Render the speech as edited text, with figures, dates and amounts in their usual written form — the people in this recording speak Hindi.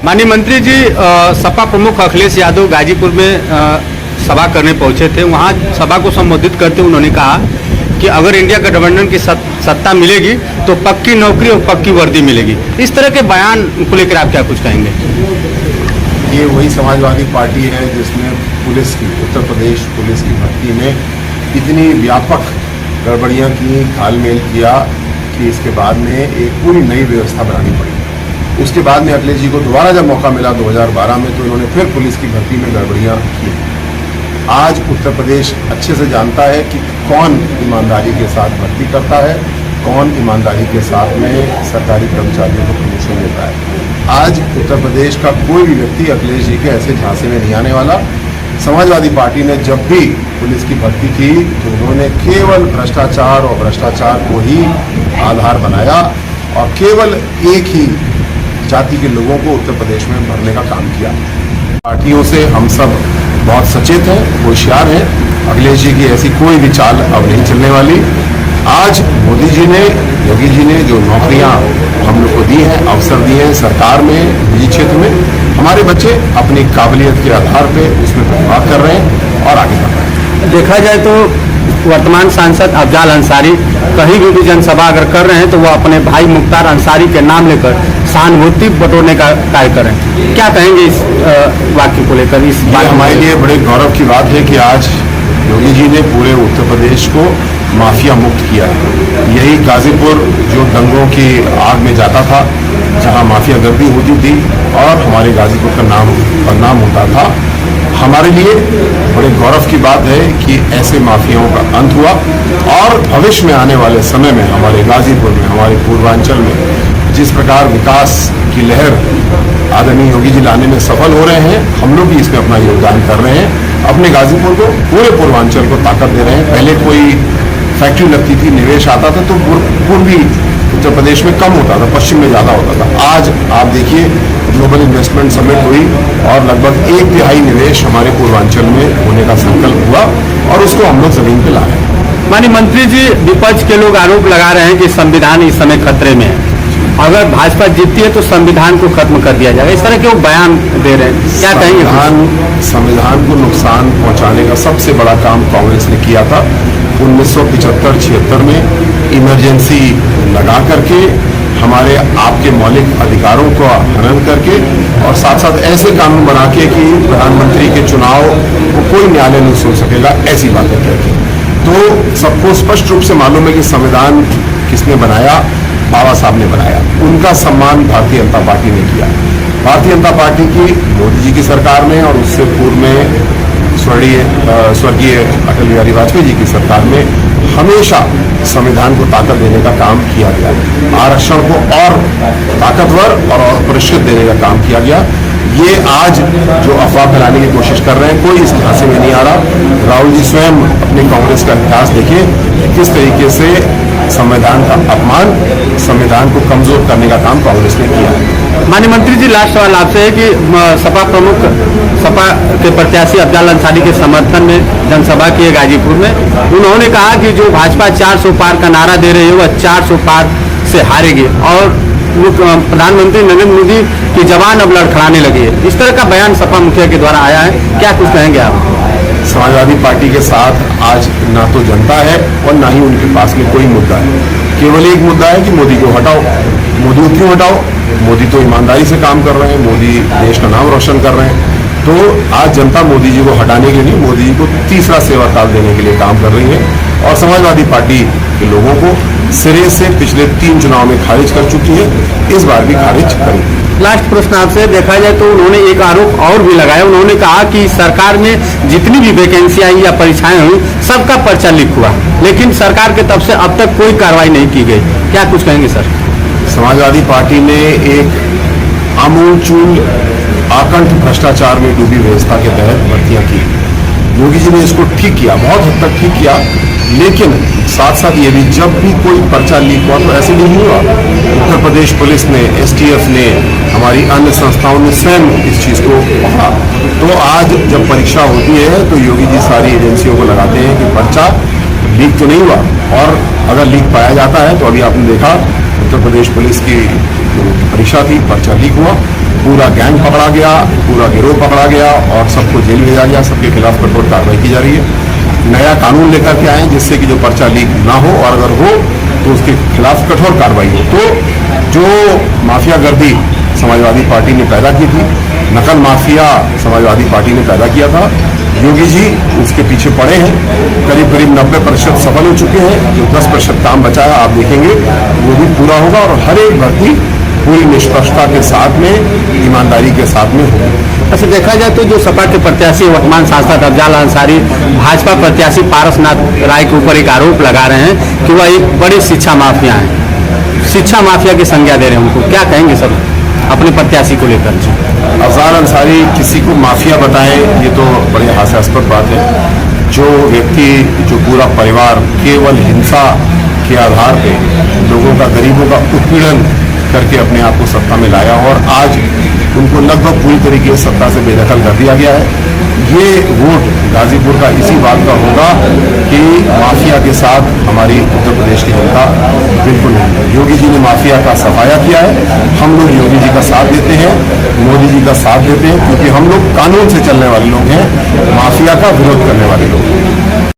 माननीय मंत्री जी, सपा प्रमुख अखिलेश यादव गाजीपुर में सभा करने पहुंचे थे। वहां सभा को संबोधित करते हुए उन्होंने कहा कि अगर इंडिया गठबंधन की सत्ता मिलेगी तो पक्की नौकरी और पक्की वर्दी मिलेगी। इस तरह के बयान को लेकर आप क्या कुछ कहेंगे? ये वही समाजवादी पार्टी है जिसने पुलिस की, उत्तर प्रदेश पुलिस की भर्ती में इतनी व्यापक गड़बड़ियां की, घालमेल किया कि इसके बाद में एक पूरी नई व्यवस्था बनानी पड़ी। उसके बाद में अखिलेश जी को दोबारा जब मौका मिला 2012 में, तो इन्होंने फिर पुलिस की भर्ती में गड़बड़ियां की। आज उत्तर प्रदेश अच्छे से जानता है कि कौन ईमानदारी के साथ भर्ती करता है, कौन ईमानदारी के साथ में सरकारी कर्मचारियों को प्रमोशन देता है। आज उत्तर प्रदेश का कोई भी व्यक्ति अखिलेश जी के ऐसे झांसे में नहीं आने वाला। समाजवादी पार्टी ने जब भी पुलिस की भर्ती की तो उन्होंने केवल भ्रष्टाचार और भ्रष्टाचार को ही आधार बनाया और केवल एक ही जाति के लोगों को उत्तर प्रदेश में भरने का काम किया। पार्टियों से हम सब बहुत सचेत हैं, होशियार हैं। अखिलेश जी की ऐसी कोई भी चाल अब नहीं चलने वाली। आज मोदी जी ने, योगी जी ने जो नौकरियां हम लोग को दी हैं, अवसर दिए हैं सरकार में, निजी क्षेत्र में, हमारे बच्चे अपनी काबिलियत के आधार पे उसमें प्रतिभाग कर रहे हैं और आगे बढ़ रहे हैं। देखा जाए तो वर्तमान सांसद अफजाल अंसारी कहीं भी जनसभा अगर कर रहे हैं तो वो अपने भाई मुख्तार अंसारी के नाम लेकर सहानुभूति बटोरने का कार्य कर रहे हैं। क्या कहेंगे इस वाक्य को लेकर? इस बात हमारे लिए बड़े गौरव की बात है कि आज योगी जी ने पूरे उत्तर प्रदेश को माफिया मुक्त किया है। यही गाजीपुर जो दंगों की आग में जाता था, जहां माफिया गर्दी होती थी और हमारे गाजीपुर का नाम बदनाम होता था, हमारे लिए बड़े गौरव की बात है कि ऐसे माफियाओं का अंत हुआ और भविष्य में आने वाले समय में हमारे गाजीपुर में, हमारे पूर्वांचल में जिस प्रकार विकास की लहर आदरणीय योगी जी लाने में सफल हो रहे हैं, हम लोग भी इसमें अपना योगदान कर रहे हैं। अपने गाजीपुर को, पूरे पूर्वांचल को ताकत दे रहे हैं। पहले कोई फैक्ट्री लगती थी, निवेश आता था तो पूर्वी उत्तर प्रदेश में कम होता था, पश्चिम में ज़्यादा होता था। आज आप देखिए ग्लोबल इन्वेस्टमेंट समिट हुई और लगभग 1/3 निवेश हमारे पूर्वांचल में होने का संकल्प हुआ और उसको हम लोग जमीन पे ला रहे हैं। माननीय मंत्री जी, विपक्ष के लोग आरोप लगा रहे हैं कि संविधान इस समय खतरे में है। अगर भाजपा जीतती है तो संविधान को खत्म कर दिया जाएगा, इस तरह के वो बयान दे रहे हैं। क्या कहेंगे? संविधान को नुकसान पहुंचाने का सबसे बड़ा काम कांग्रेस ने किया था 1975-76 में, इमरजेंसी लगा करके हमारे आपके मौलिक अधिकारों को हनन करके और साथ साथ ऐसे कानून बना के कि प्रधानमंत्री के चुनाव को कोई न्यायालय नहीं सुन सकेगा, ऐसी बातें करके। तो सबको स्पष्ट रूप से मालूम है कि संविधान किसने बनाया? बाबा साहब ने बनाया। उनका सम्मान भारतीय जनता पार्टी ने किया। भारतीय जनता पार्टी की मोदी जी की सरकार में और उससे पूर्व में स्वर्गीय अटल बिहारी वाजपेयी जी की सरकार में हमेशा संविधान को ताकत देने का काम किया गया। आरक्षण को और ताकतवर और परिष्कृत देने का काम किया गया। ये आज जो अफवाह फैलाने की कोशिश कर रहे हैं, कोई इस झांसे में नहीं आ रहा। राहुल जी स्वयं अपने कांग्रेस का इतिहास देखिए, किस तरीके से संविधान का अपमान, संविधान को कमजोर करने का काम कांग्रेस ने किया है। माननीय मंत्री जी, लास्ट सवाल आपसे है कि सपा प्रमुख, सपा के प्रत्याशी अफजाल अंसारी के समर्थन में जनसभा की है गाजीपुर में। उन्होंने कहा कि जो भाजपा 400 पार का नारा दे रही है वह 400 पार से हारेगी और प्रधानमंत्री नरेंद्र मोदी की जबान अब लड़खड़ाने लगी है। इस तरह का बयान सपा मुखिया के द्वारा आया है, क्या कुछ कहेंगे आप? समाजवादी पार्टी के साथ आज ना तो जनता है और ना ही उनके पास में कोई मुद्दा है। केवल एक मुद्दा है कि मोदी को हटाओ। मोदी को क्यों हटाओ? मोदी तो ईमानदारी से काम कर रहे हैं, मोदी देश का नाम रोशन कर रहे हैं। तो आज जनता मोदी जी को हटाने के लिए, मोदी जी को तीसरा सेवा काल देने के लिए काम कर रही है और समाजवादी पार्टी के लोगों को सिरे से पिछले 3 चुनाव में खारिज कर चुकी है, इस बार भी खारिज करेगी। लास्ट प्रश्न आपसे, देखा जाए तो उन्होंने एक आरोप और भी लगाया। उन्होंने कहा कि सरकार में जितनी भी वैकेंसी आई या परीक्षाएं हुई, सबका पर्चा लीक हुआ, लेकिन सरकार के तरफ से अब तक कोई कार्रवाई नहीं की गई। क्या कुछ कहेंगे सर? समाजवादी पार्टी ने एक आमूलचूल आकंठ भ्रष्टाचार में डूबी व्यवस्था के तहत भर्तियां की। योगी जी ने इसको ठीक किया, बहुत हद तक ठीक किया, लेकिन साथ साथ ये भी, जब भी कोई पर्चा लीक हुआ तो ऐसे नहीं हुआ। उत्तर प्रदेश पुलिस ने, STF ने, हमारी अन्य संस्थाओं ने स्वयं इस चीज़ को पकड़ा। तो आज जब परीक्षा होती है तो योगी जी सारी एजेंसियों को लगाते हैं कि पर्चा लीक तो नहीं हुआ, और अगर लीक पाया जाता है तो अभी आपने देखा उत्तर प्रदेश पुलिस की परीक्षा थी, पर्चा लीक हुआ। पूरा गैंग पकड़ा गया, पूरा गिरोह पकड़ा गया और सबको जेल भेजा गया। सबके खिलाफ कठोर कार्रवाई की जा रही है। नया कानून लेकर के आए जिससे कि जो पर्चा लीक ना हो और अगर हो तो उसके खिलाफ कठोर कार्रवाई हो। तो जो माफिया गर्दी समाजवादी पार्टी ने पैदा की थी, नकल माफिया समाजवादी पार्टी ने पैदा किया था, योगी जी उसके पीछे पड़े हैं। करीब करीब 90% सफल हो चुके हैं। जो 10% काम बचा है आप देखेंगे वो भी पूरा होगा और हर एक भर्ती पूरी निष्पक्षता के साथ में, ईमानदारी के साथ में होगी। अच्छा, देखा जाए तो जो सपा के प्रत्याशी वर्तमान सांसद अफजाल अंसारी भाजपा प्रत्याशी पारसनाथ राय के ऊपर एक आरोप लगा रहे हैं कि वह एक बड़े शिक्षा माफिया हैं, शिक्षा माफिया की संज्ञा दे रहे हैं उनको, क्या कहेंगे सर अपने प्रत्याशी को लेकर? अफजाल अंसारी किसी को माफिया बताएं ये तो बड़े हास्यास्पद बात है। जो व्यक्ति, जो पूरा परिवार केवल हिंसा के आधार पे लोगों का, गरीबों का उत्पीड़न करके अपने आप को सत्ता में लाया और आज उनको लगभग पूरी तरीके से सत्ता से बेदखल कर दिया गया है। ये वोट गाजीपुर का इसी बात का होगा कि माफिया के साथ हमारी उत्तर प्रदेश की जनता बिल्कुल नहीं। योगी जी ने माफिया का सफाया किया है। हम लोग योगी जी का साथ देते हैं, मोदी जी का साथ देते हैं, क्योंकि हम लोग कानून से चलने वाले लोग हैं, माफिया का विरोध करने वाले लोग हैं।